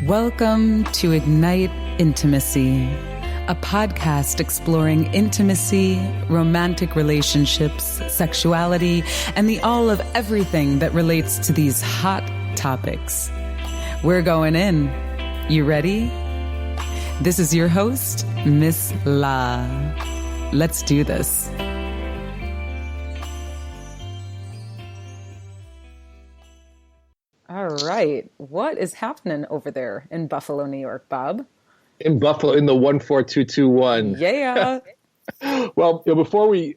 Welcome to Ignite Intimacy, a podcast exploring intimacy, romantic relationships, sexuality, and the all of everything that relates to these hot topics. We're going in. You ready? This is your host, Miss La. Let's do this. All right. What is happening over there in Buffalo, New York, Bob? In Buffalo, in the 14221. Yeah. Well, before we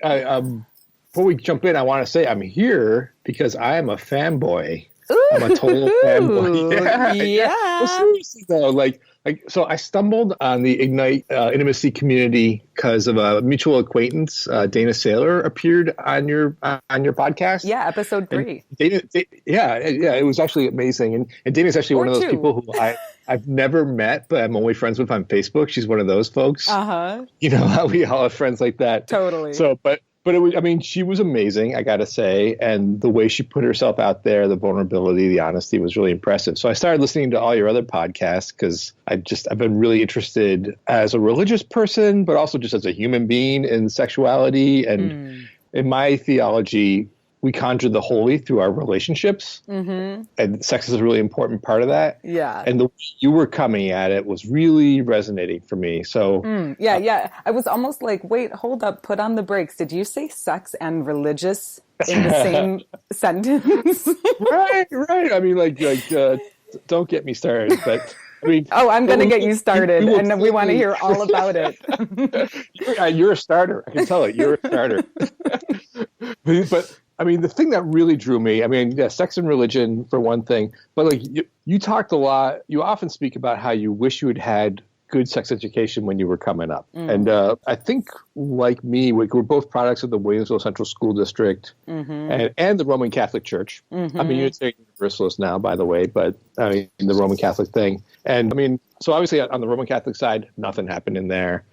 jump in, I want to say I'm here because I am a fanboy. Ooh, I'm a total fanboy. Yeah. Well, seriously though, so I stumbled on the Ignite Intimacy community because of a mutual acquaintance. Dana Saylor appeared on your podcast. Yeah, episode 3. Yeah, it was actually amazing. And Dana's actually one of those people who I've never met, but I'm only friends with on Facebook. She's one of those folks. Uh-huh. You know how we all have friends like that. Totally. So, but it was, I mean, she was amazing, I got to say. And the way she put herself out there, the vulnerability, the honesty was really impressive. So I started listening to all your other podcasts because I've been really interested as a religious person, but also just as a human being in sexuality. And in my theology, we conjure the holy through our relationships. Mm-hmm. And sex is a really important part of that. Yeah. And the way you were coming at it was really resonating for me. So yeah. I was almost like, wait, hold up, put on the brakes. Did you say sex and religious in the same sentence? Right. I mean, don't get me started, but I mean, I'm going to get you started, and we want to hear all about it. You're a starter. I can tell it. You're a starter. But I mean, the thing that really drew me, I mean, yeah, sex and religion for one thing, but like you talked a lot, you often speak about how you wish you had had good sex education when you were coming up. And I think, like me, we're both products of the Williamsville Central School District and the Roman Catholic Church. I'm a Unitarian Universalist now, by the way, but I mean, the Roman Catholic thing. And I mean, so obviously on the Roman Catholic side, nothing happened in there.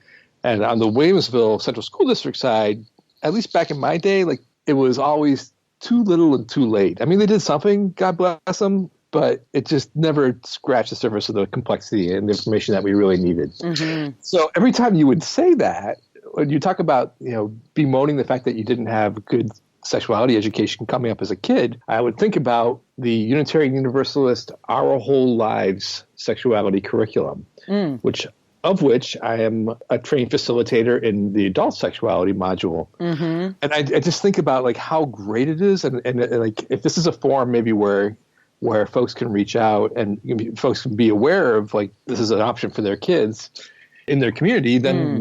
And on the Williamsville Central School District side, at least back in my day, like it was always too little and too late. I mean, they did something, God bless them, but it just never scratched the surface of the complexity and the information that we really needed. Mm-hmm. So every time you would say that, when you talk about, bemoaning the fact that you didn't have good sexuality education coming up as a kid, I would think about the Unitarian Universalist Our Whole Lives sexuality curriculum, of which I am a trained facilitator in the adult sexuality module. Mm-hmm. And I just think about like how great it is. And like, if this is a forum maybe where folks can reach out and folks can be aware of like, this is an option for their kids in their community, then,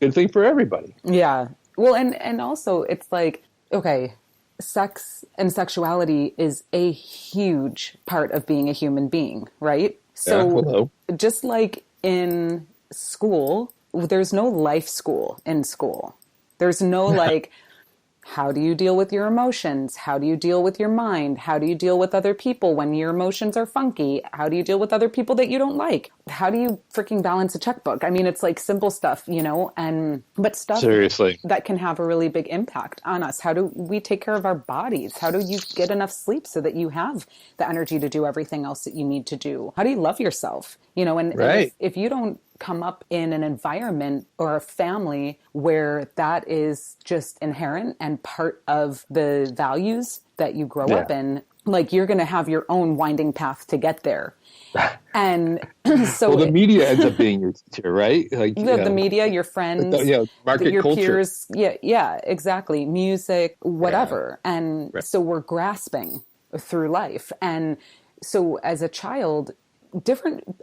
good thing for everybody. Yeah. Well, and also it's like, okay, sex and sexuality is a huge part of being a human being, right? So just like in school, there's no life school in school. There's no like, how do you deal with your emotions? How do you deal with your mind? How do you deal with other people when your emotions are funky? How do you deal with other people that you don't like? How do you freaking balance a checkbook? I mean, it's like simple stuff, but stuff seriously that can have a really big impact on us. How do we take care of our bodies? How do you get enough sleep so that you have the energy to do everything else that you need to do? How do you love yourself? And if you don't come up in an environment or a family where that is just inherent and part of the values that you grow up in, like you're going to have your own winding path to get there. And so the media ends up being your teacher, right? Like the media, your friends, market your culture. Peers. Yeah, exactly. Music, whatever. Yeah. And so we're grasping through life. And so as a child,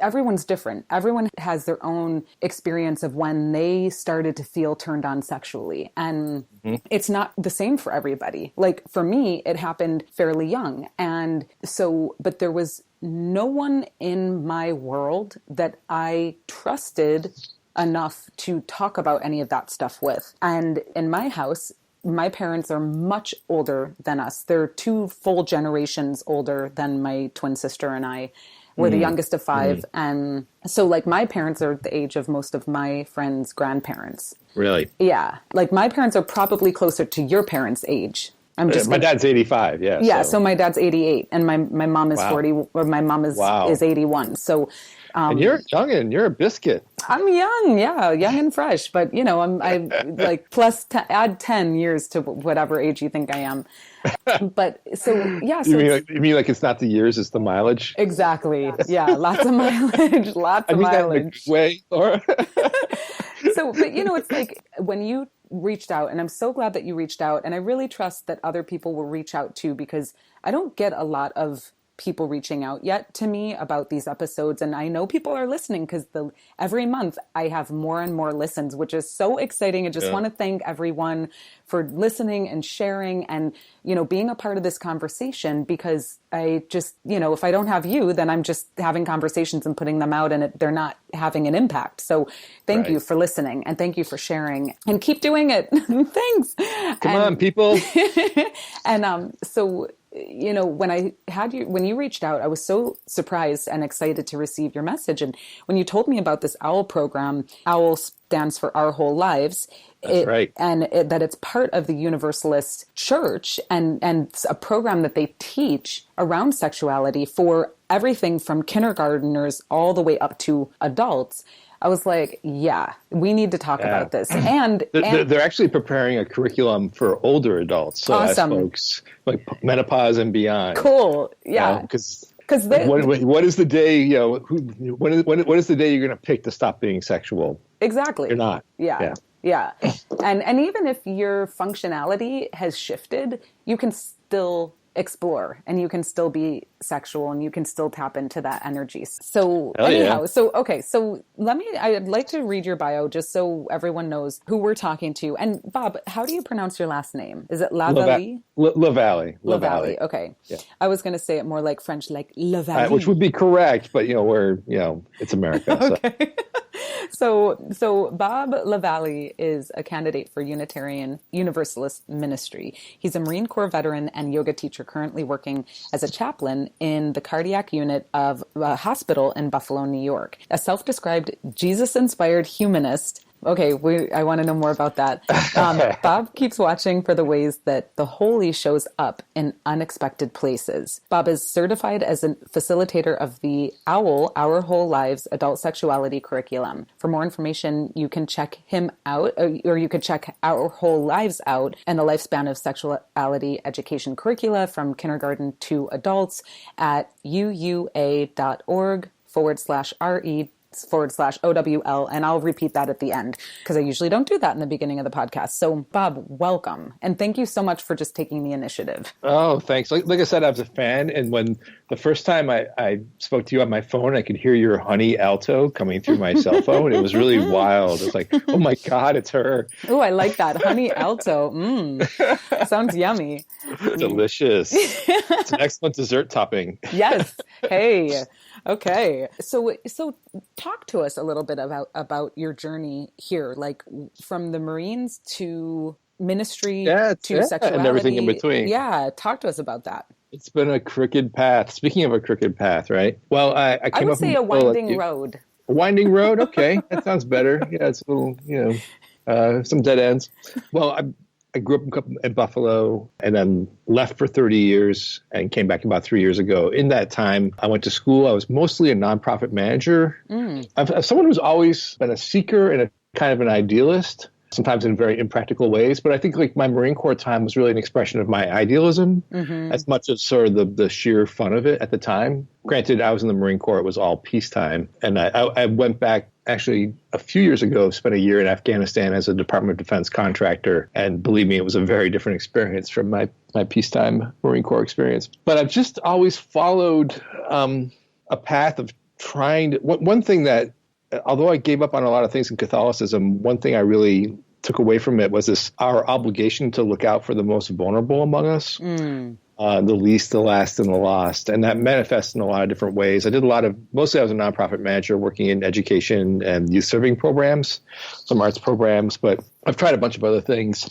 everyone's different. Everyone has their own experience of when they started to feel turned on sexually. And it's not the same for everybody. Like for me, it happened fairly young. And so, but there was no one in my world that I trusted enough to talk about any of that stuff with. And in my house, my parents are much older than us. They're 2 full generations older than my twin sister and I. We're the youngest of 5. And so like my parents are the age of most of my friends' grandparents. Really? Yeah. Like my parents are probably closer to your parents' age. My dad's 85. Yeah. Yeah. So my dad's 88 and my mom is 40, or my mom is 81. So, and you're a youngin', you're a biscuit. I'm young. Yeah. Young and fresh, but I like add 10 years to whatever age you think I am. But so, yeah. So you mean like it's not the years, it's the mileage? Exactly. Yeah. Lots of mileage, lots of mileage. That in a way, Laura. So, but it's like when you reached out, and I'm so glad that you reached out, and I really trust that other people will reach out too, because I don't get a lot of people reaching out yet to me about these episodes. And I know people are listening because every month I have more and more listens, which is so exciting. I just want to thank everyone for listening and sharing and, being a part of this conversation, because I just, if I don't have you, then I'm just having conversations and putting them out and they're not having an impact. So thank you for listening and thank you for sharing and keep doing it. Thanks. Come on, people. And so, when you reached out, I was so surprised and excited to receive your message. And when you told me about this OWL program, OWL stands for Our Whole Lives. That's right. And that it's part of the Universalist church and a program that they teach around sexuality for everything from kindergarteners all the way up to adults. I was like, yeah, we need to talk about this. And they're actually preparing a curriculum for older adults. So awesome. As folks like menopause and beyond. Cool. Yeah. Because what is the day, what is the day you're going to pick to stop being sexual? Exactly. You're not. Yeah. And even if your functionality has shifted, you can still explore and you can still be sexual and you can still tap into that energy. So anyhow, so I'd like to read your bio just so everyone knows who we're talking to. And Bob, how do you pronounce your last name? Is it LaVallee? LaVallee. LaVallee. Okay. Yeah. I was going to say it more like French, like LaVallee. Which would be correct, but it's America. Okay. So Bob LaVallee is a candidate for Unitarian Universalist ministry. He's a Marine Corps veteran and yoga teacher currently working as a chaplain in the cardiac unit of a hospital in Buffalo, New York. A self-described Jesus-inspired humanist. Okay, I want to know more about that. Bob keeps watching for the ways that the holy shows up in unexpected places. Bob is certified as a facilitator of the OWL, Our Whole Lives Adult Sexuality Curriculum. For more information, you can check him out, or you could check Our Whole Lives out and the lifespan of sexuality education curricula from kindergarten to adults at uua.org/RE/OWL, and I'll repeat that at the end because I usually don't do that in the beginning of the podcast. So Bob, welcome. And thank you so much for just taking the initiative. Oh, thanks. Like I said, I was a fan. And when the first time I spoke to you on my phone, I could hear your honey alto coming through my cell phone. It was really wild. It was like, oh my God, it's her. Oh, I like that. Honey alto. Sounds yummy. Delicious. It's an excellent dessert topping. Yes. Hey. Okay. So talk to us a little bit about your journey here, like from the Marines to ministry to sexuality. And everything in between. Yeah. Talk to us about that. It's been a crooked path. Speaking of a crooked path, right? Well, I would say a winding road. A winding road? Okay. That sounds better. Yeah, it's a little, some dead ends. Well, I grew up in Buffalo and then left for 30 years and came back about 3 years ago. In that time, I went to school. I was mostly a nonprofit manager. I'm someone who's always been a seeker and a kind of an idealist, sometimes in very impractical ways. But I think like my Marine Corps time was really an expression of my idealism as much as sort of the sheer fun of it at the time. Granted, I was in the Marine Corps. It was all peacetime. And I went back actually a few years ago, spent a year in Afghanistan as a Department of Defense contractor. And believe me, it was a very different experience from my peacetime Marine Corps experience. But I've just always followed a path of trying to, one thing that, although I gave up on a lot of things in Catholicism, one thing I really took away from it was our obligation to look out for the most vulnerable among us. The least, the last, and the lost. And that manifests in a lot of different ways. Mostly I was a nonprofit manager working in education and youth serving programs, some arts programs, but I've tried a bunch of other things.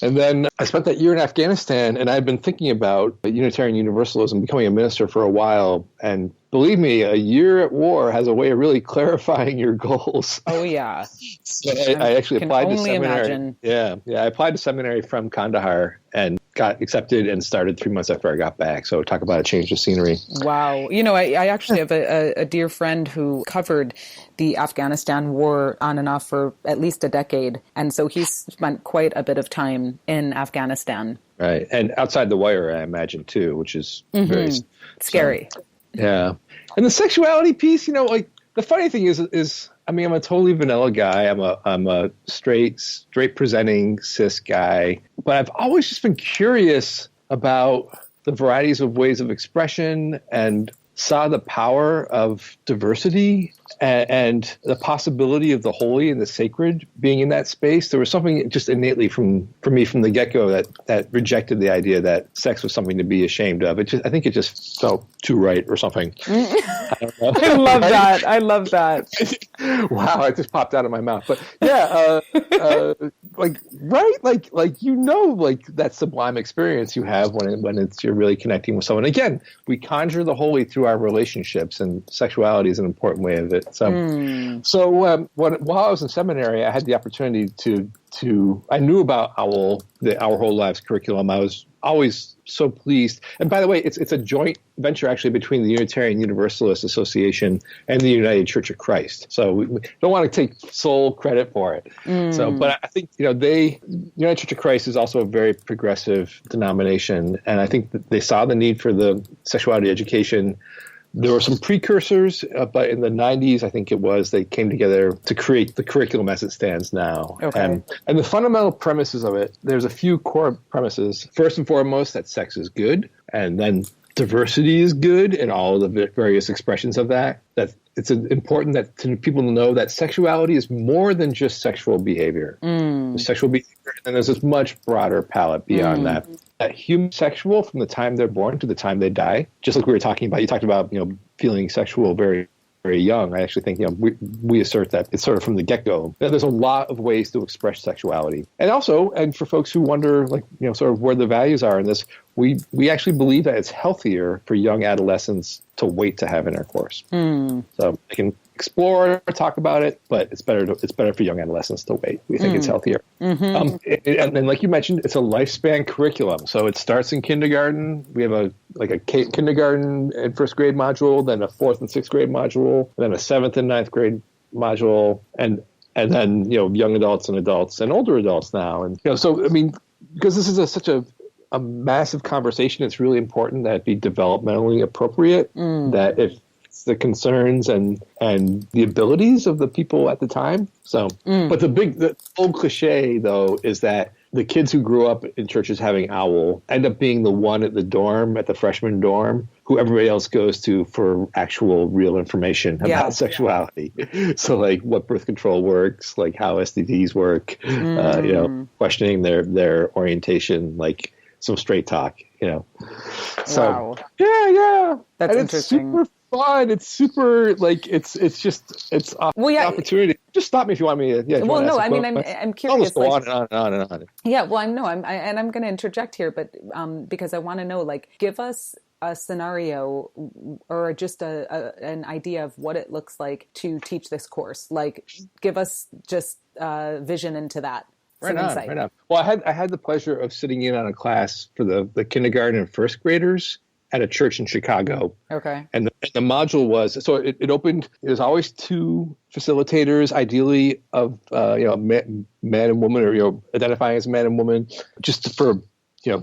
And then I spent that year in Afghanistan, and I'd been thinking about Unitarian Universalism, becoming a minister for a while, and believe me, a year at war has a way of really clarifying your goals. Oh, yeah. So I actually applied to seminary. Imagine. Yeah. I applied to seminary from Kandahar and got accepted and started 3 months after I got back. So talk about a change of scenery. Wow. I actually have a dear friend who covered the Afghanistan war on and off for at least a decade. And so he's spent quite a bit of time in Afghanistan. Right. And outside the wire, I imagine, too, which is very scary. So, yeah. And the sexuality piece, like the funny thing is, I mean, I'm a totally vanilla guy. I'm a straight presenting cis guy, but I've always just been curious about the varieties of ways of expression and saw the power of diversity and the possibility of the holy and the sacred being in that space. There was something just innately for me from the get-go that rejected the idea that sex was something to be ashamed of. I think it just felt too right or something. I don't know. I love that. I love that. Wow, it just popped out of my mouth. But yeah, like that sublime experience you have when you're really connecting with someone. Again, we conjure the holy through our relationships, and sexuality is an important way of it. So while I was in seminary, I had the opportunity to I knew about the Our Whole Lives curriculum. I was always so pleased. And by the way, it's a joint venture actually between the Unitarian Universalist Association and the United Church of Christ. So we don't want to take sole credit for it. So, but I think, United Church of Christ is also a very progressive denomination. And I think that they saw the need for the sexuality education. There were some precursors, but in the 90s, I think it was, they came together to create the curriculum as it stands now. Okay. And the fundamental premises of it, there's a few core premises. First and foremost, that sex is good, and then diversity is good in all of the various expressions of that. That it's important that to people to know that sexuality is more than just sexual behavior. Sexual behavior, and there's this much broader palette beyond that. That human sexual from the time they're born to the time they die, just like we were talking about. You talked about feeling sexual very, very young. I actually think we assert that it's sort of from the get-go. There's a lot of ways to express sexuality, and for folks who wonder sort of where the values are in this, we actually believe that it's healthier for young adolescents to wait to have intercourse. So I can explore or talk about it, but it's better for young adolescents to wait. We think it's healthier. And like you mentioned, it's a lifespan curriculum. So it starts in kindergarten. We have a kindergarten and first grade module, then a fourth and sixth grade module, then a seventh and ninth grade module, and then young adults and adults and older adults now. And so I mean, because this is such a massive conversation, it's really important that it be developmentally appropriate. That if the concerns and the abilities of the people at the time. So, but the old cliche though is that the kids who grew up in churches having OWL end up being the one at the freshman dorm, who everybody else goes to for actual real information about sexuality. So like what birth control works, like how STDs work, questioning their orientation, like some straight talk, So, wow. Yeah. That's interesting. Super fun. It's super it's opportunity. Just stop me if you want me to. Yeah. Well, no, I mean, I'm curious. I'll just go on and on and on. Yeah. Well, I'm going to interject here, but because I want to know, give us a scenario or just an idea of what it looks like to teach this course. Give us just vision into that. Right on. Well, I had the pleasure of sitting in on a class for the kindergarten and first graders at a church in Chicago. Okay. And the module was, so it opened, there's always two facilitators, ideally of, man and woman, or, identifying as man and woman, just for,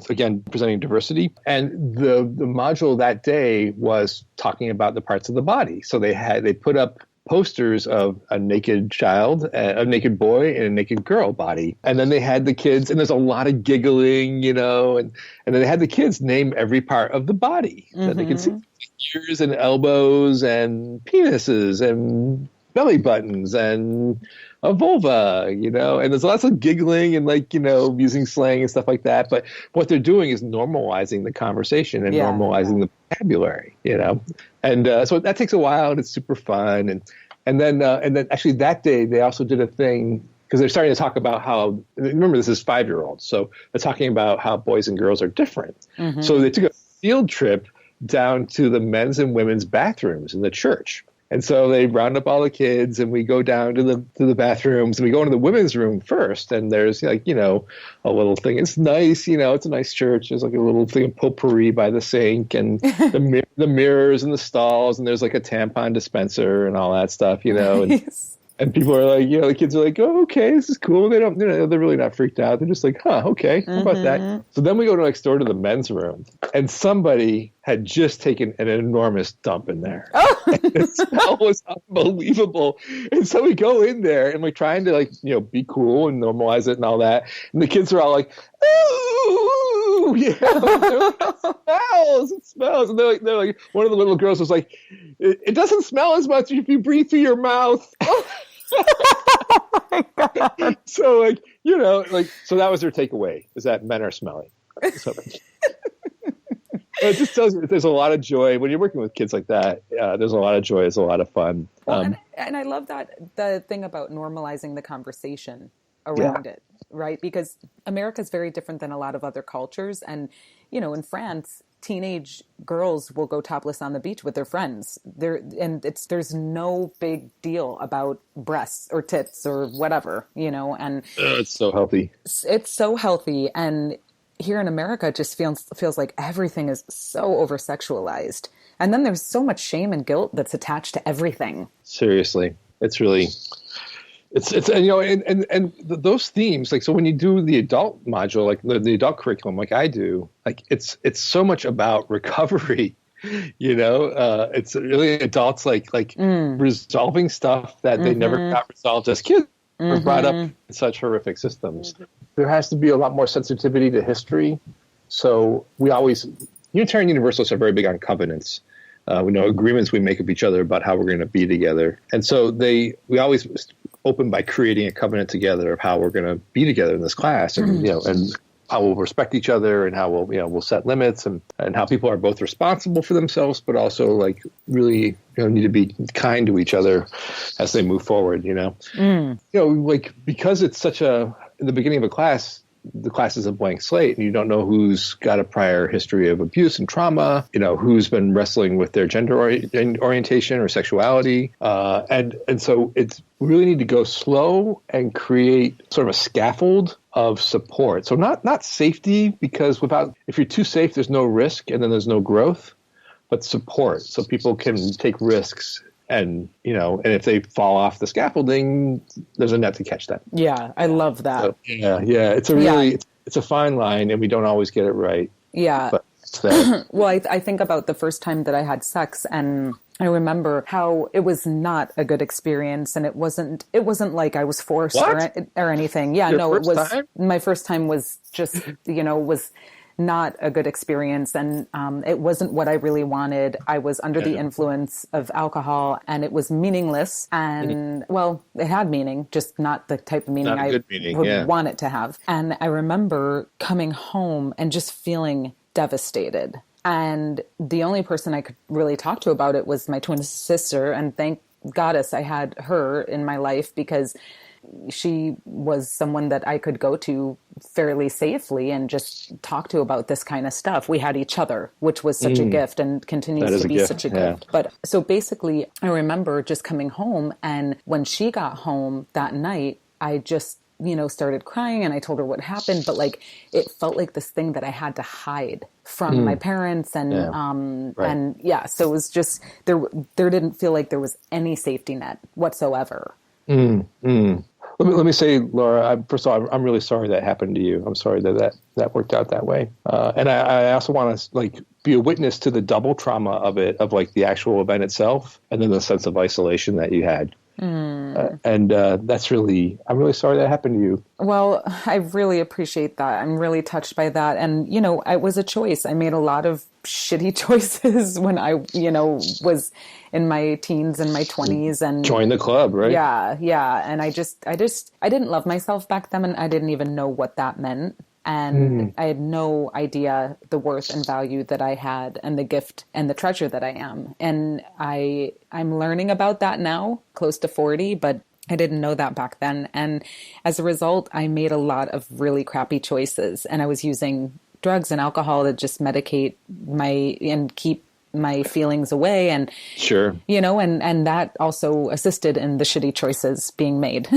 again, presenting diversity. And the module that day was talking about the parts of the body. So they put up posters of a naked child, a naked boy, and a naked girl body. And then they had the kids, and there's a lot of giggling, and then they had the kids name every part of the body that they could see. Ears and elbows and penises and belly buttons and a vulva, and there's lots of giggling and using slang and stuff like that. But what they're doing is normalizing the conversation and normalizing the vocabulary, and so that takes a while and it's super fun. And then actually that day they also did a thing, because they're starting to talk about how, remember this is 5-year-olds, so they're talking about how boys and girls are different. So they took a field trip down to the men's and women's bathrooms in the church. And so they round up all the kids, and we go down to the bathrooms, and we go into the women's room first. And there's like, a little thing. It's nice, it's a nice church. There's like a little thing of potpourri by the sink, and the mirrors and the stalls, and there's like a tampon dispenser and all that stuff, Nice. And people are like, the kids are like, oh, okay, this is cool. They don't, they're really not freaked out. They're just like, huh, okay, how about that? So then we go next door to the men's room, and somebody had just taken an enormous dump in there. Oh. And the smell was unbelievable. And so we go in there, and we're trying to be cool and normalize it and all that. And the kids are all like, ooh, it smells. And they're like, one of the little girls was like, it doesn't smell as much if you breathe through your mouth. Oh my God. So so that was their takeaway, is that men are smelly. So, it just tells you that there's a lot of joy when you're working with kids like that. There's a lot of joy. It's a lot of fun. Well, and I love the thing about normalizing the conversation around it, right? Because America is very different than a lot of other cultures. And, in France, teenage girls will go topless on the beach with their friends. There's no big deal about breasts or tits or whatever, and it's so healthy. It's so healthy. And here in America, it just feels like everything is so over-sexualized. And then there's so much shame and guilt that's attached to everything. Seriously. It's really... It's and those themes, like, so when you do the adult module, like the adult curriculum, like I do, like it's so much about recovery, it's really adults like resolving stuff that they never got resolved as kids, were brought up in such horrific systems. There has to be a lot more sensitivity to history. So Unitarian Universalists are very big on covenants. We know agreements we make with each other about how we're going to be together. And so we always open by creating a covenant together of how we're going to be together in this class, and and how we'll respect each other, and how we'll set limits, and how people are both responsible for themselves, but also like really need to be kind to each other as they move forward. Because it's such in the beginning of a class, the class is a blank slate, and you don't know who's got a prior history of abuse and trauma, who's been wrestling with their gender orientation or sexuality. And so we really need to go slow and create sort of a scaffold of support. So not safety, because if you're too safe, there's no risk and then there's no growth, but support, so people can take risks. And, and if they fall off the scaffolding, there's a net to catch them. Yeah, I love that. So, it's it's a fine line, and we don't always get it right. Yeah. But it's there. Well, I think about the first time that I had sex, and I remember how it was not a good experience, and it wasn't like I was forced or anything. Yeah, my first time was just, was not a good experience, and it wasn't what I really wanted. I was under the influence of alcohol, and it was meaningless, and well, it had meaning, just not the type of meaning I would want it to have. And I remember coming home and just feeling devastated, and the only person I could really talk to about it was my twin sister, and thank goddess I had her in my life, because she was someone that I could go to fairly safely and just talk to about this kind of stuff. We had each other, which was such a gift, and continues to be such a gift. But so basically, I remember just coming home, and when she got home that night, I just, started crying, and I told her what happened, but like, it felt like this thing that I had to hide from my parents, and so it was just, there didn't feel like there was any safety net whatsoever. Let me say, Laura, first of all, I'm really sorry that happened to you. I'm sorry that worked out that way. And I also want to be a witness to the double trauma of it, of the actual event itself, and then the sense of isolation that you had. And that's really, I'm really sorry that happened to you. Well, I really appreciate that. I'm really touched by that. And, it was a choice. I made a lot of shitty choices when I, was in my teens and my 20s, and join the club, right? Yeah. And I didn't love myself back then, and I didn't even know what that meant. And I had no idea the worth and value that I had, and the gift and the treasure that I am. And I'm learning about that now, close to 40, but I didn't know that back then. And as a result, I made a lot of really crappy choices, and I was using drugs and alcohol to just medicate and keep my feelings away. And, sure. And that also assisted in the shitty choices being made.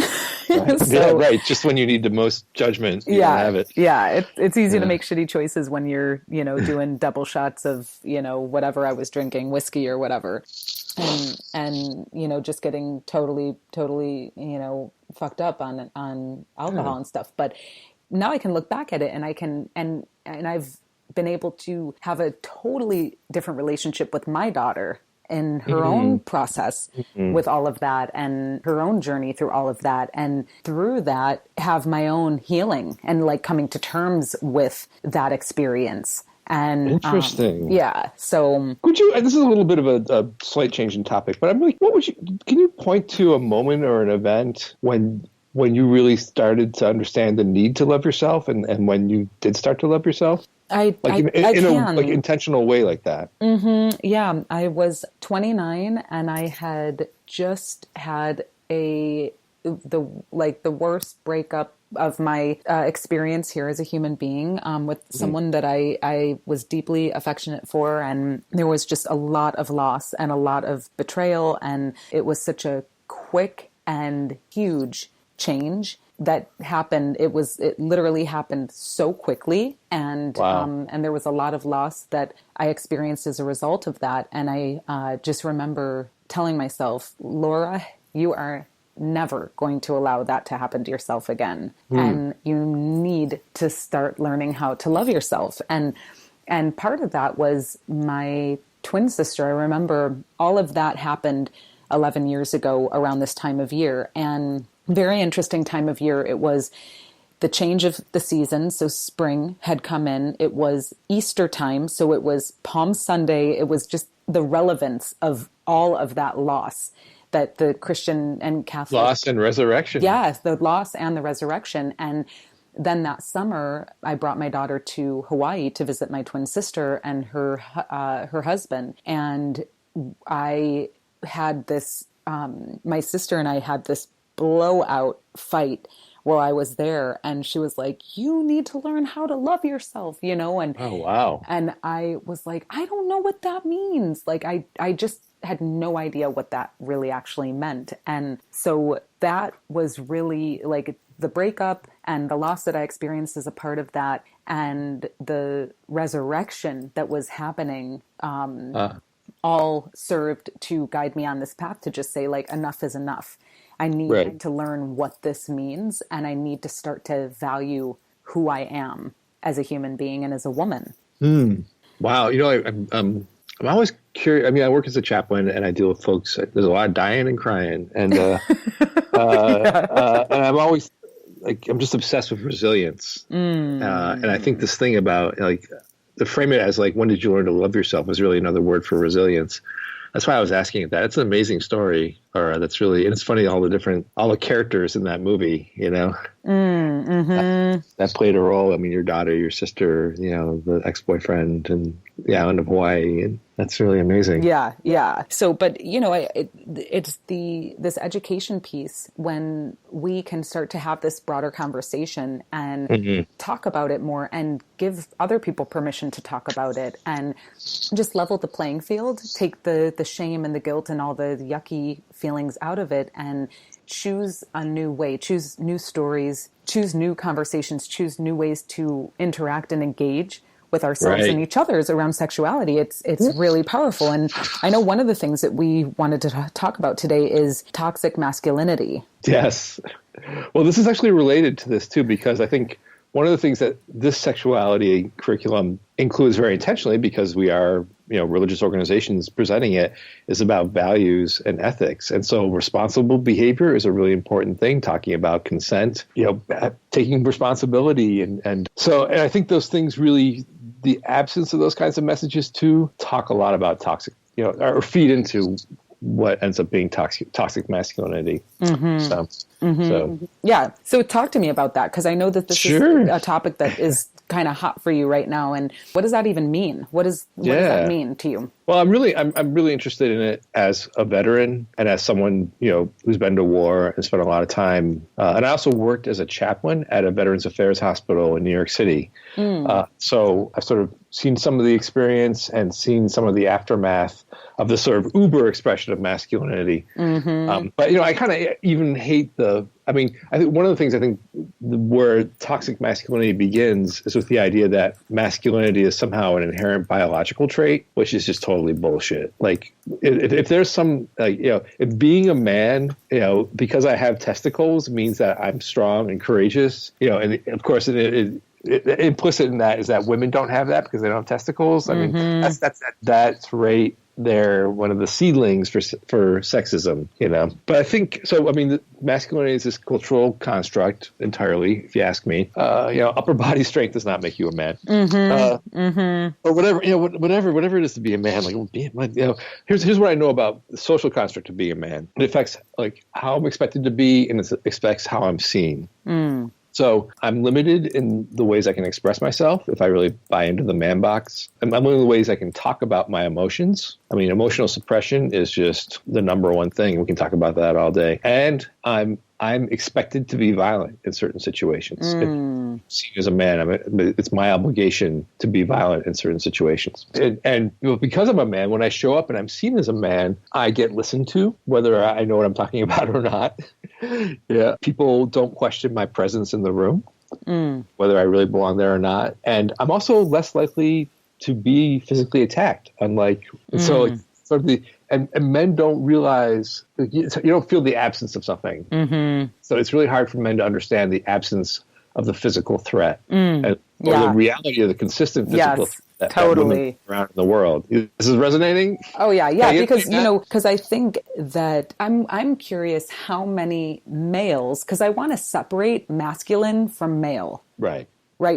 Right. So, yeah, right. Just when you need the most judgment, you don't have it. Yeah. It's easy to make shitty choices when you're, doing double shots of, whatever I was drinking, whiskey or whatever. And just getting totally, fucked up on alcohol and stuff. But now I can look back at it and I can, and I've been able to have a totally different relationship with my daughter in her own process with all of that and her own journey through all of that. And through that, have my own healing and like coming to terms with that experience. And interesting. So could you, and this is a little bit of a slight change in topic, but I'm like, can you point to a moment or an event when you really started to understand the need to love yourself and when you did start to love yourself? In a intentional way like that. Mm-hmm. Yeah. I was 29 and I had just had the worst breakup of my experience here as a human being with someone that I was deeply affectionate for. And there was just a lot of loss and a lot of betrayal. And it was such a quick and huge change that happened. It literally happened so quickly. And, and there was a lot of loss that I experienced as a result of that. And I just remember telling myself, Laura, you are never going to allow that to happen to yourself again. And you need to start learning how to love yourself. And part of that was my twin sister. I remember all of that happened 11 years ago around this time of year. And very interesting time of year. It was the change of the season. So spring had come in. It was Easter time. So it was Palm Sunday. It was just the relevance of all of that loss that the Christian and Catholic... Loss and resurrection. Yes, the loss and the resurrection. And then that summer, I brought my daughter to Hawaii to visit my twin sister and her husband. And I had this... my sister and I had this blowout fight while I was there, and she was like, you need to learn how to love yourself, and oh wow. And I was like, I don't know what that means. Like I just had no idea what that really actually meant. And so that was really like the breakup and the loss that I experienced as a part of that, and the resurrection that was happening all served to guide me on this path to just say, like, enough is enough. I need to learn what this means, and I need to start to value who I am as a human being and as a woman. Wow. I'm always curious. I mean, I work as a chaplain and I deal with folks. There's a lot of dying and crying, and and I'm always like, I'm just obsessed with resilience. And I think this thing about like, to frame it as like, when did you learn to love yourself is really another word for resilience. That's why I was asking that. It's an amazing story, or that's really, and it's funny, all the characters in that movie, that played a role. I mean, your daughter, your sister, the ex-boyfriend, and the island of Hawaii, and that's really amazing. Yeah. So, but it's this education piece when we can start to have this broader conversation and talk about it more, and give other people permission to talk about it, and just level the playing field, take the shame and the guilt and all the yucky feelings out of it, and choose a new way, choose new stories, choose new conversations, choose new ways to interact and engage with ourselves and each other's around sexuality. It's really powerful. And I know one of the things that we wanted to talk about today is toxic masculinity. Yes. Well, this is actually related to this too, because I think one of the things that this sexuality curriculum includes very intentionally, because we are, religious organizations presenting it, is about values and ethics. And so responsible behavior is a really important thing, talking about consent, taking responsibility. And I think those things really, the absence of those kinds of messages too, talk a lot about toxic, or feed into what ends up being toxic masculinity. So yeah. So talk to me about that, because I know that this is a topic that is kind of hot for you right now. And what does that even mean? What does that mean to you? Well, I'm really interested in it as a veteran and as someone, who's been to war and spent a lot of time. And I also worked as a chaplain at a Veterans Affairs hospital in New York City. So I've sort of seen some of the experience and seen some of the aftermath of this sort of uber expression of masculinity. But, I kind of even hate I think one of the things where toxic masculinity begins is with the idea that masculinity is somehow an inherent biological trait, which is just totally bullshit. Like if there's some, if being a man, because I have testicles means that I'm strong and courageous, and of course implicit in that is that women don't have that because they don't have testicles. I mean, that's right. They're one of the seedlings for sexism, But I think so. I mean, masculinity is this cultural construct entirely, if you ask me. Upper body strength does not make you a man, or whatever. Whatever it is to be a man. Here's what I know about the social construct of being a man. It affects like how I'm expected to be, and it affects how I'm seen. So I'm limited in the ways I can express myself if I really buy into the man box. I'm limited in the ways I can talk about my emotions. I mean, emotional suppression is just the number one thing. We can talk about that all day. And I'm expected to be violent in certain situations. Seen as a man, it's my obligation to be violent in certain situations. And because I'm a man, when I show up and I'm seen as a man, I get listened to, whether I know what I'm talking about or not. People don't question my presence in the room, whether I really belong there or not. And I'm also less likely to be physically attacked, unlike and men don't realize, you don't feel the absence of something. So it's really hard for men to understand the absence of the physical threat or the reality of the consistent physical threat that women around in the world. This is resonating? Oh, yeah, because, because I think that I'm curious how many males, because I want to separate masculine from male. Right.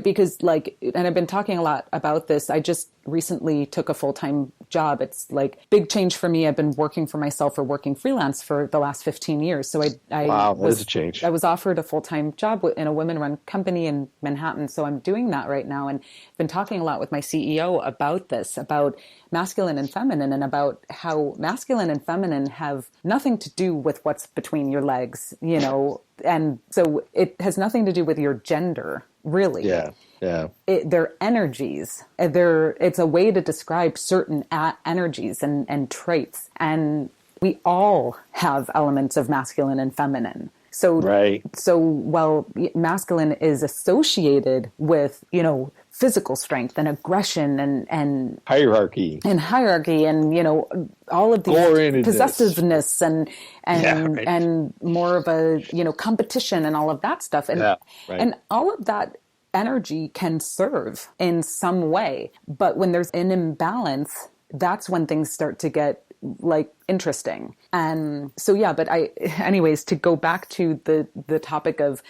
Because and I've been talking a lot about this. I just recently took a full-time job. It's like big change for me. I've been working for myself or working freelance for the last 15 years. So that is a change. I was offered a full-time job in a women-run company in Manhattan. So I'm doing that right now. And I've been talking a lot with my CEO about this, about masculine and feminine, and about how masculine and feminine have nothing to do with what's between your legs, and so it has nothing to do with your gender, really. They're energies. It's a way to describe certain energies and traits. And we all have elements of masculine and feminine. So while masculine is associated with, physical strength and aggression and hierarchy and all of these possessiveness and more of a, competition and all of that stuff. And all of that energy can serve in some way. But when there's an imbalance, that's when things start to get interesting. And so, but anyways, to go back to the topic of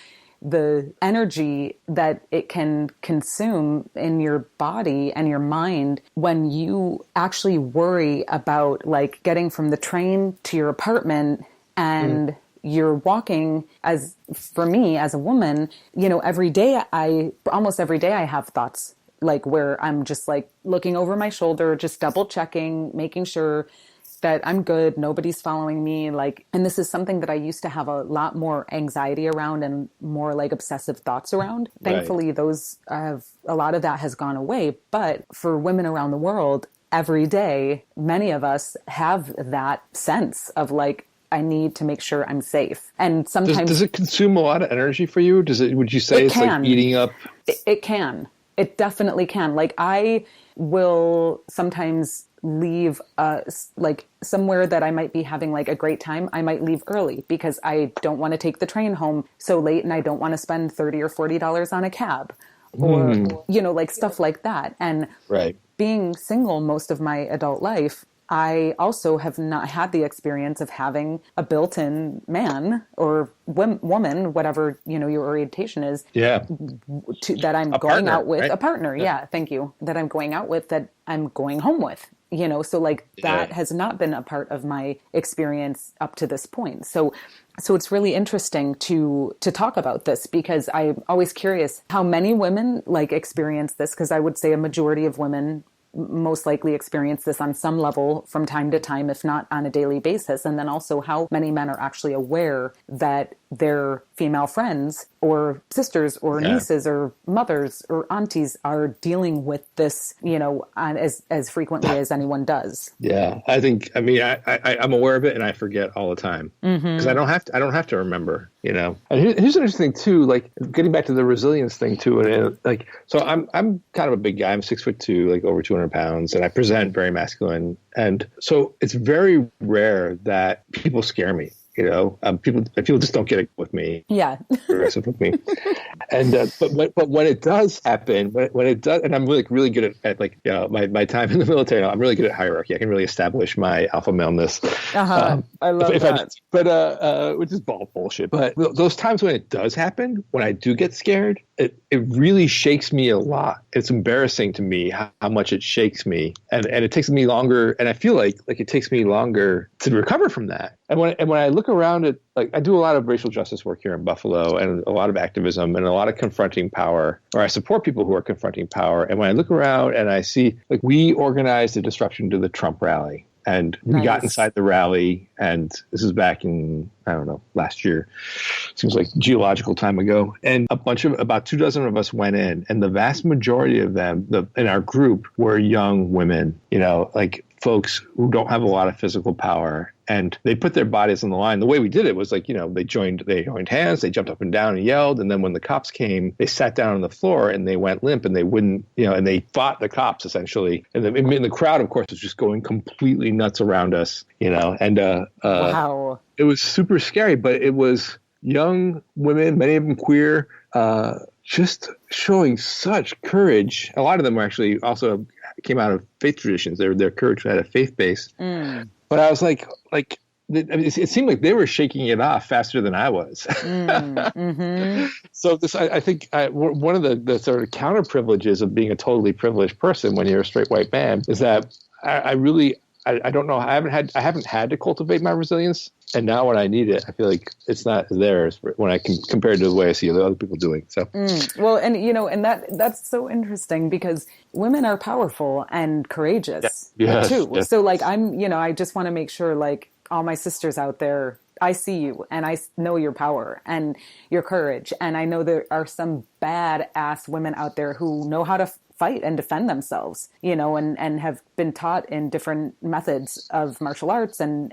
the energy that it can consume in your body and your mind when you actually worry about getting from the train to your apartment and you're walking, as for me as a woman, almost every day I have thoughts where I'm just looking over my shoulder, just double checking, making sure that I'm good, nobody's following me. And this is something that I used to have a lot more anxiety around and more obsessive thoughts around. Thankfully, a lot of that has gone away. But for women around the world, every day, many of us have that sense of I need to make sure I'm safe. And sometimes does it consume a lot of energy for you? Would you say it's eating up? It can. It definitely can. I will sometimes leave somewhere that I might be having a great time. I might leave early because I don't want to take the train home so late and I don't want to spend $30 or $40 on a cab or stuff like that. And being single most of my adult life, I also have not had the experience of having a built-in man or woman, whatever, your orientation is, that I'm going out with, a partner. Yeah, thank you. That I'm going out with, that I'm going home with. So like that has not been a part of my experience up to this point. So it's really interesting to talk about this, because I'm always curious how many women like experience this, because I would say a majority of women most likely experience this on some level from time to time, if not on a daily basis. And then also how many men are actually aware that their female friends or sisters or nieces or mothers or aunties are dealing with this, as frequently as anyone does. Yeah, I'm aware of it, and I forget all the time because I don't have to remember, And here's an interesting thing too, like getting back to the resilience thing too, and like, so I'm kind of a big guy. I'm 6'2", like over 200 pounds, and I present very masculine, and so it's very rare that people scare me. People just don't get it with me. Yeah, aggressive with me. And but when it does happen, when it does, and I'm really good at like my time in the military. I'm really good at hierarchy. I can really establish my alpha maleness. I love that. But which is bullshit. But those times when it does happen, when I do get scared, it really shakes me a lot. It's embarrassing to me how much it shakes me, and it takes me longer. And I feel like it takes me longer to recover from that. And when I look around at, like, I do a lot of racial justice work here in Buffalo, and a lot of activism, and a lot of confronting power, or I support people who are confronting power. And when I look around and I see, like, we organized a disruption to the Trump rally. And we got inside the rally, and this is back in, I don't know, last year. Seems like geological time ago. And about 24 of us went in, and the vast majority of them in our group were young women, like folks who don't have a lot of physical power. And they put their bodies on the line. The way we did it was like, they joined hands, they jumped up and down and yelled. And then when the cops came, they sat down on the floor and they went limp, and they wouldn't, and they fought the cops essentially. And the crowd, of course, was just going completely nuts around us, and wow. It was super scary, but it was young women, many of them queer, just showing such courage. A lot of them were actually also came out of faith traditions. Their courage had a faith base. But I was like, it seemed like they were shaking it off faster than I was. So I think one of the sort of counter privileges of being a totally privileged person when you're a straight white man is that I don't know. I haven't had to cultivate my resilience, and now when I need it, I feel like it's not there when I can compared to the way I see the other people doing. So well, and and that's so interesting, because women are powerful and courageous too. Yes. So like I just want to make sure, like, all my sisters out there, I see you, and I know your power and your courage, and I know there are some badass women out there who know how to fight and defend themselves, and have been taught in different methods of martial arts and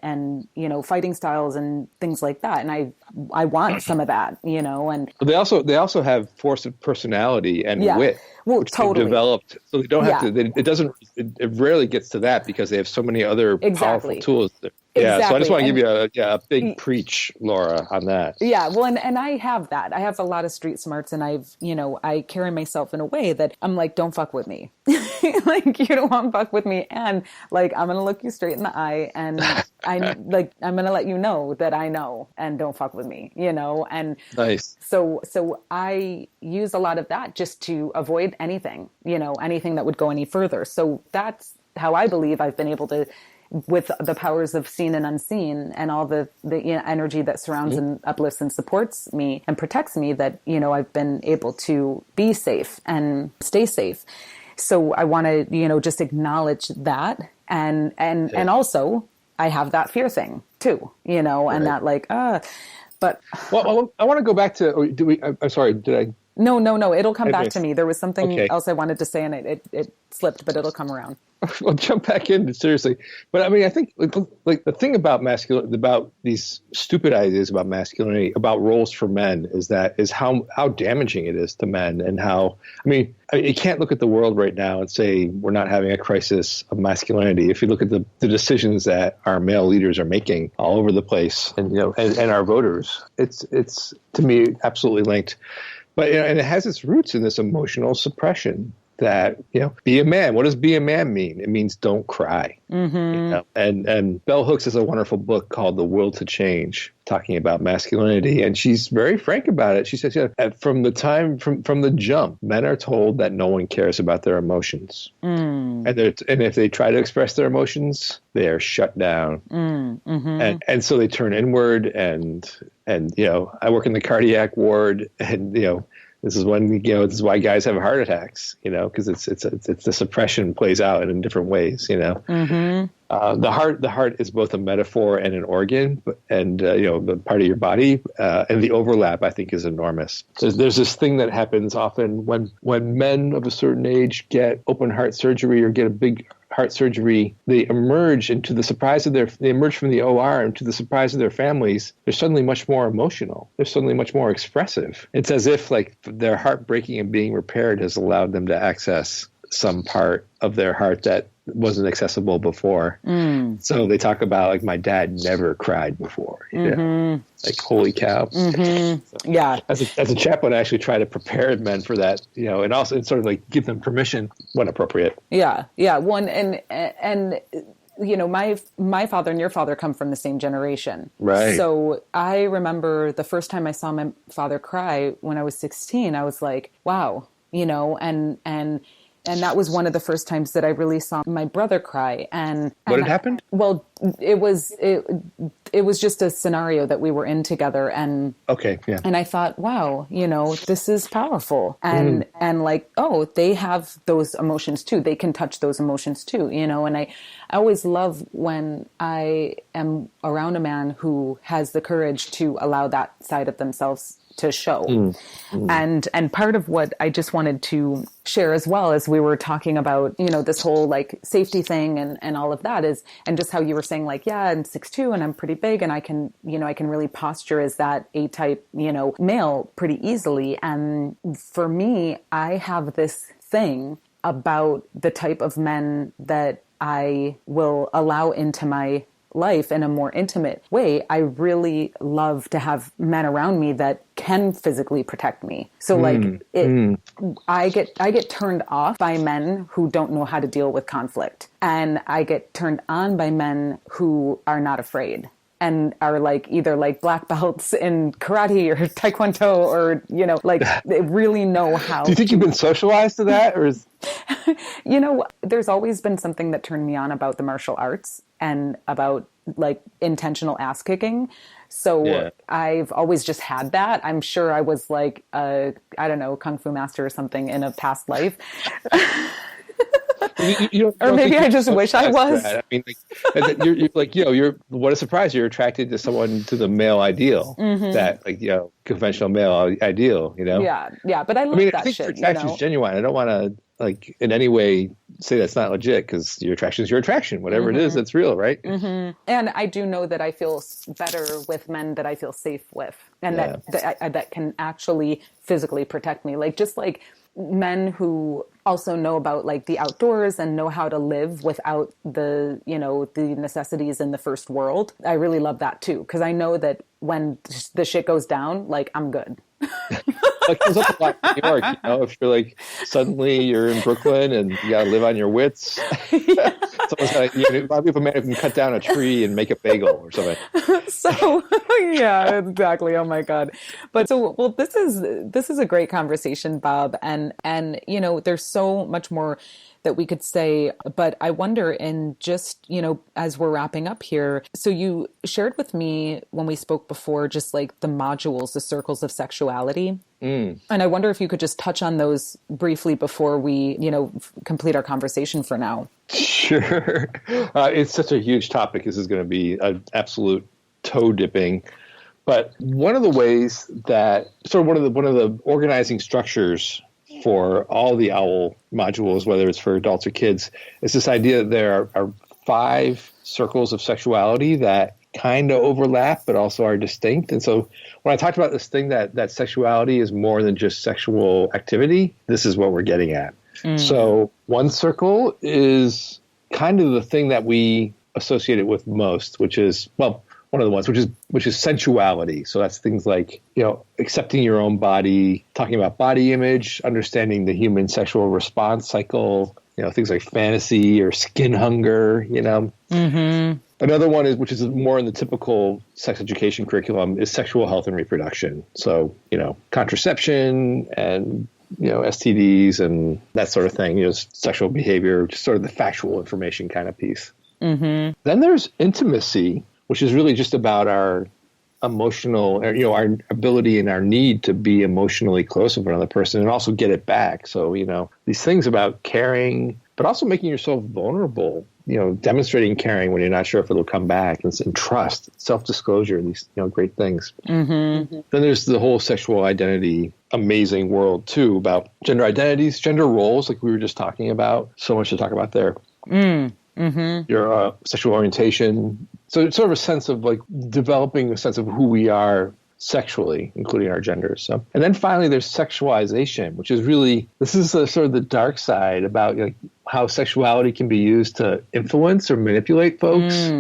fighting styles and things like that. And I want some of that, and they also have force of personality and wit, which they've developed. So they don't have to, it rarely gets to that because they have so many other powerful tools. Yeah, exactly. So I just want to give you a big preach, Laura, on that. Yeah, well, and I have that. I have a lot of street smarts, and I carry myself in a way that I'm like, don't fuck with me. Like, you don't want to fuck with me, and like, I'm gonna look you straight in the eye, and I'm gonna let you know that I know, and don't fuck with me, and nice. So I use a lot of that just to avoid anything, anything that would go any further. So that's how I believe I've been able to, with the powers of seen and unseen and all the energy that surrounds and uplifts and supports me and protects me, that, I've been able to be safe and stay safe. So I want to, just acknowledge that. And also I have that fear thing too, and that like, but. Well, I want to go back to, I'm sorry, did I? No, it'll come back to me. There was something else I wanted to say, and it slipped, but it'll come around. I'll jump back in, seriously. But I mean, I think like the thing about these stupid ideas about masculinity, about roles for men, is how damaging it is to men, and how, you can't look at the world right now and say we're not having a crisis of masculinity. If you look at the decisions that our male leaders are making all over the place, and and our voters, it's to me absolutely linked. But and it has its roots in this emotional suppression that, be a man. What does be a man mean? It means don't cry. And Bell Hooks has a wonderful book called The Will to Change, talking about masculinity. And she's very frank about it. She says, from the jump, men are told that no one cares about their emotions. And if they try to express their emotions, they are shut down. And so they turn inward. And I work in the cardiac ward, and this is when this is why guys have heart attacks, because it's the suppression plays out in different ways. The heart is both a metaphor and an organ, and the part of your body, and the overlap I think is enormous. There's this thing that happens often when men of a certain age get open heart surgery or get a big heart surgery. They emerge from the OR, and to the surprise of their families, they're suddenly much more emotional. They're suddenly much more expressive. It's as if like their heart breaking and being repaired has allowed them to access some part of their heart that wasn't accessible before. So they talk about like, my dad never cried before. Like, holy cow. So, yeah. As a chaplain, I actually try to prepare men for that, and also sort of like give them permission when appropriate. Yeah. Yeah. One, and my father and your father come from the same generation. Right. So I remember the first time I saw my father cry when I was 16, I was like, wow, and that was one of the first times that I really saw my brother cry. And what had happened? Well, it was just a scenario that we were in together, and okay, yeah. And I thought, wow, this is powerful, and like, oh, they have those emotions too. They can touch those emotions too, And I always love when I am around a man who has the courage to allow that side of themselves to show. And part of what I just wanted to share as well, as we were talking about, this whole like safety thing and all of that is, and just how you were saying like, yeah, I'm 6'2" and I'm pretty big and I can really posture as that A-type, male pretty easily. And for me, I have this thing about the type of men that I will allow into my life in a more intimate way. I really love to have men around me that can physically protect me. So I get turned off by men who don't know how to deal with conflict. And I get turned on by men who are not afraid and are like either like black belts in karate or taekwondo or, they really know how. Do you think you've been socialized to that, or is... There's always been something that turned me on about the martial arts and about like intentional ass kicking. So I've always just had that. I'm sure I was like, I don't know, kung fu master or something in a past life. Or maybe I just wish I was. I mean, you're what a surprise! You're attracted to the male ideal, that conventional male ideal. Yeah. But I love that I think shit. Your attraction is genuine. I don't want to in any way say that's not legit, because your attraction is your attraction. Whatever it is, that's real, right? And I do know that I feel better with men that I feel safe with, and that can actually physically protect me. Like just like men who also know about like the outdoors and know how to live without the necessities in the first world. I really love that too, because I know that when the shit goes down, like I'm good. Like there's a lot in New York, if you're like suddenly you're in Brooklyn and you gotta live on your wits. It's almost like a lot of people can cut down a tree and make a bagel or something. So yeah, exactly. Oh my God. But this is a great conversation, Bob, and there's so much more that we could say, but I wonder, in just, as we're wrapping up here, so you shared with me when we spoke before, just like the modules, the circles of sexuality. And I wonder if you could just touch on those briefly before we, complete our conversation for now. Sure. It's such a huge topic. This is going to be an absolute toe dipping. But one of the ways that one of the organizing structures for all the OWL modules, whether it's for adults or kids, is this idea that there are 5 circles of sexuality that kind of overlap, but also are distinct. And so when I talked about this thing that sexuality is more than just sexual activity, this is what we're getting at. So one circle is kind of the thing that we associate it with most, which is, well, one of the ones, which is sensuality. So that's things like, accepting your own body, talking about body image, understanding the human sexual response cycle, things like fantasy or skin hunger, Mm-hmm. Another one which is more in the typical sex education curriculum, is sexual health and reproduction. So, contraception and, STDs and that sort of thing, sexual behavior, just sort of the factual information kind of piece. Mm-hmm. Then there's intimacy, which is really just about our emotional, our ability and our need to be emotionally close with another person and also get it back. So, these things about caring, but also making yourself vulnerable, demonstrating caring when you're not sure if it'll come back, and trust, self-disclosure, these, great things. Mm-hmm. Then there's the whole sexual identity, amazing world too, about gender identities, gender roles, like we were just talking about. So much to talk about there. Mm-hmm. Your sexual orientation. So it's sort of a sense of like developing a sense of who we are sexually, including our genders. So, and then finally there's sexualization, which is really, this is sort of the dark side about how sexuality can be used to influence or manipulate folks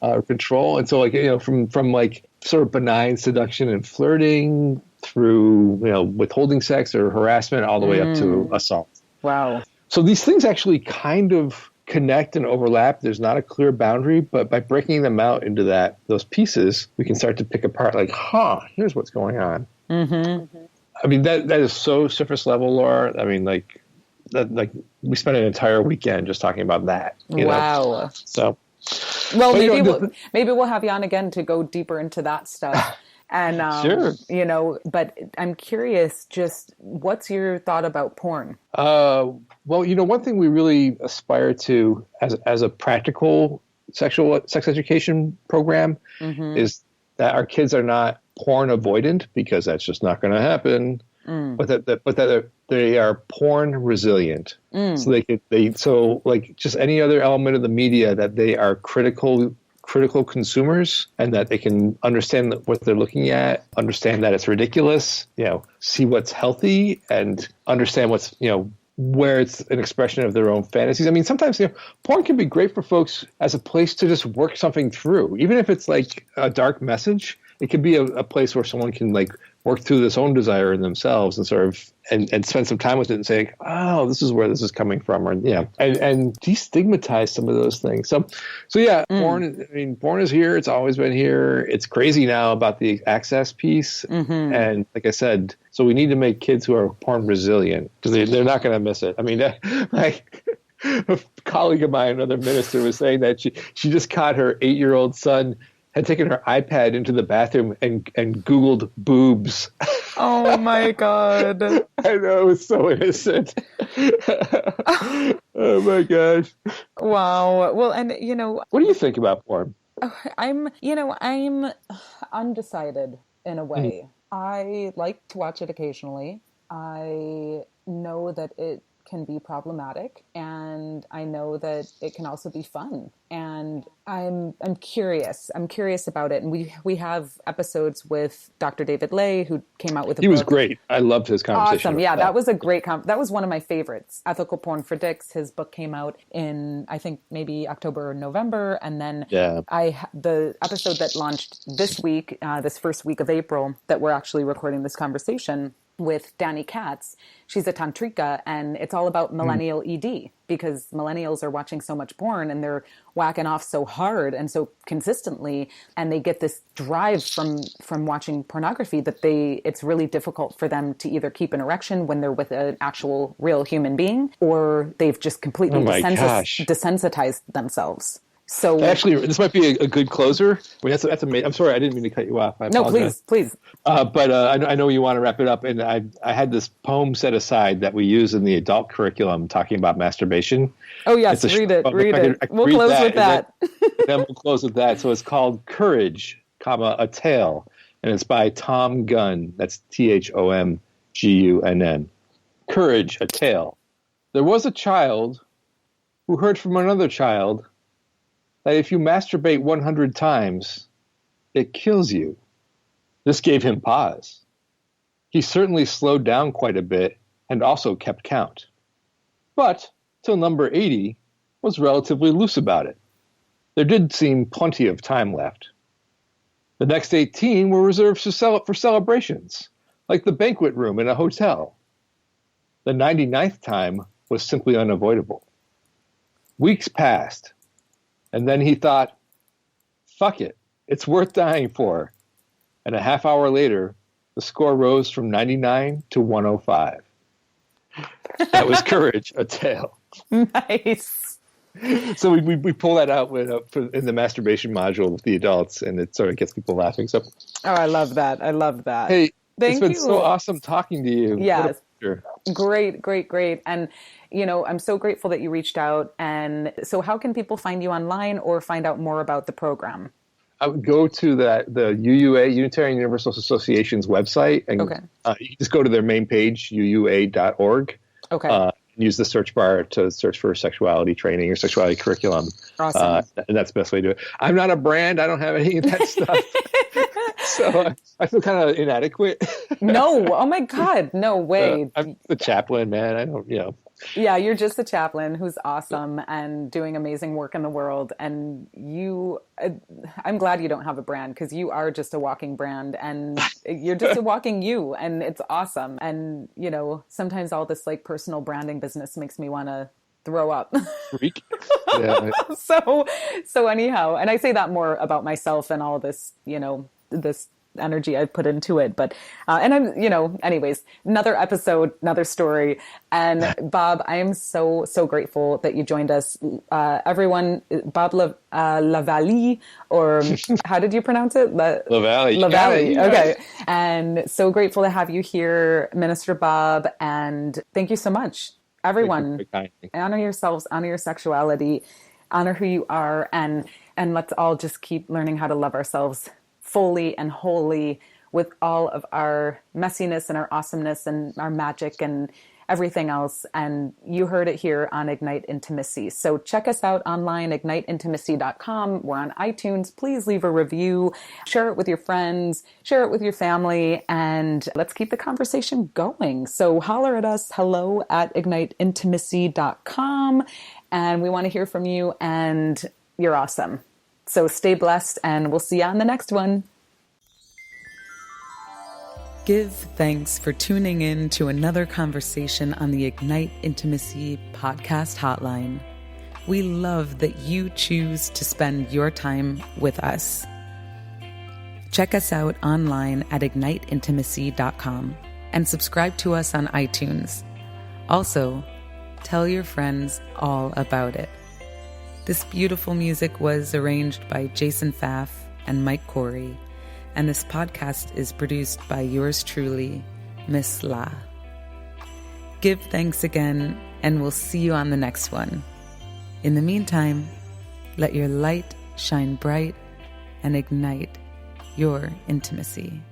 or control. And so from like sort of benign seduction and flirting through, withholding sex or harassment all the way up to assault. Wow. So these things actually kind of connect and overlap. There's not a clear boundary, but by breaking them out into those pieces, we can start to pick apart like, here's what's going on. Mm-hmm. I mean, that is so surface level, Laura. I mean, we spent an entire weekend just talking about that. Wow. So, well, maybe we'll have you on again to go deeper into that stuff. And, sure. But I'm curious, just what's your thought about porn? Well, one thing we really aspire to as a practical sex education program is that our kids are not porn avoidant, because that's just not going to happen. But that they are porn resilient. So like just any other element of the media, that they are critical consumers, and that they can understand what they're looking at, understand that it's ridiculous, see what's healthy, and understand what's, where it's an expression of their own fantasies. I mean, sometimes, porn can be great for folks as a place to just work something through. Even if it's like a dark message, it can be a place where someone can like work through this own desire in themselves and sort of and spend some time with it and say, oh, this is where this is coming from, or and destigmatize some of those things. So yeah, porn. I mean, porn is here. It's always been here. It's crazy now about the access piece, and like I said, so we need to make kids who are porn resilient, because they're not going to miss it. I mean, like a colleague of mine, another minister, was saying that she just caught her 8-year-old son had taken her iPad into the bathroom and Googled boobs. Oh my God. I know, it was so innocent. Oh my gosh. Wow. Well, and what do you think about porn? I'm undecided in a way. I like to watch it occasionally. I know that it can be problematic, and I know that it can also be fun, and I'm curious about it. And we have episodes with Dr. David Lay, who came out with a book. He was great. I loved his conversation. Awesome. Yeah, that was a great that was one of my favorites. Ethical Porn for Dicks. His book came out in, I think, maybe October or November, and then the episode that launched this week, this first week of April, that we're actually recording this conversation with Danny Katz. She's a tantrika, and it's all about millennial ED, because millennials are watching so much porn and they're whacking off so hard and so consistently, and they get this drive from watching pornography that it's really difficult for them to either keep an erection when they're with an actual real human being, or they've just completely desensitized themselves. So actually, this might be a good closer. I mean, that's amazing. I'm sorry, I didn't mean to cut you off. No, please. But I know you want to wrap it up, and I had this poem set aside that we use in the adult curriculum talking about masturbation. Oh yes, read it. We'll close with that. Then we'll close with that. So it's called Courage, a Tale, and it's by Tom Gunn. That's THOMGUNN. Courage, a Tale. There was a child who heard from another child that if you masturbate 100 times, it kills you. This gave him pause. He certainly slowed down quite a bit and also kept count. But, till number 80, was relatively loose about it. There did seem plenty of time left. The next 18 were reserved for celebrations, like the banquet room in a hotel. The 99th time was simply unavoidable. Weeks passed, and then he thought, fuck it, it's worth dying for. And a half hour later, the score rose from 99 to 105. That was Courage, a Tale. Nice. So we pull that out in the masturbation module with the adults, and it sort of gets people laughing. So, I love that. I love that. Hey, Thank it's been you. so awesome talking to you. Yes. Sure. Great. And, I'm so grateful that you reached out. And so how can people find you online or find out more about the program? I would go to the UUA, Unitarian Universalist Association's website, and you just go to their main page, uua.org. Okay. Use the search bar to search for sexuality training or sexuality curriculum. Awesome. And that's the best way to do it. I'm not a brand. I don't have any of that stuff. So I feel kind of inadequate. No. Oh my God. No way. I'm the chaplain, man. I don't, Yeah, you're just a chaplain who's awesome and doing amazing work in the world. And I'm glad you don't have a brand, because you are just a walking brand, and you're just a walking you, and it's awesome. And, sometimes all this like personal branding business makes me want to throw up. Freak. Yeah. So anyhow, and I say that more about myself and all this, this energy I put into it. But, and I'm, anyways, another episode, another story. And Bob, I am so, so grateful that you joined us. Everyone, Bob LaVallee, or how did you pronounce it? LaVallee. LaVallee. Yeah. Okay. And so grateful to have you here, Minister Bob. And thank you so much. Everyone, honor yourselves, honor your sexuality, honor who you are. And let's all just keep learning how to love ourselves fully and wholly, with all of our messiness and our awesomeness and our magic and everything else. And you heard it here on Ignite Intimacy. So check us out online, igniteintimacy.com. We're on iTunes. Please leave a review, share it with your friends, share it with your family, and let's keep the conversation going. So holler at us, hello@igniteintimacy.com. And we want to hear from you, and you're awesome. So stay blessed, and we'll see you on the next one. Give thanks for tuning in to another conversation on the Ignite Intimacy podcast hotline. We love that you choose to spend your time with us. Check us out online at igniteintimacy.com and subscribe to us on iTunes. Also, tell your friends all about it. This beautiful music was arranged by Jason Pfaff and Mike Corey, and this podcast is produced by yours truly, Miss La. Give thanks again, and we'll see you on the next one. In the meantime, let your light shine bright and ignite your intimacy.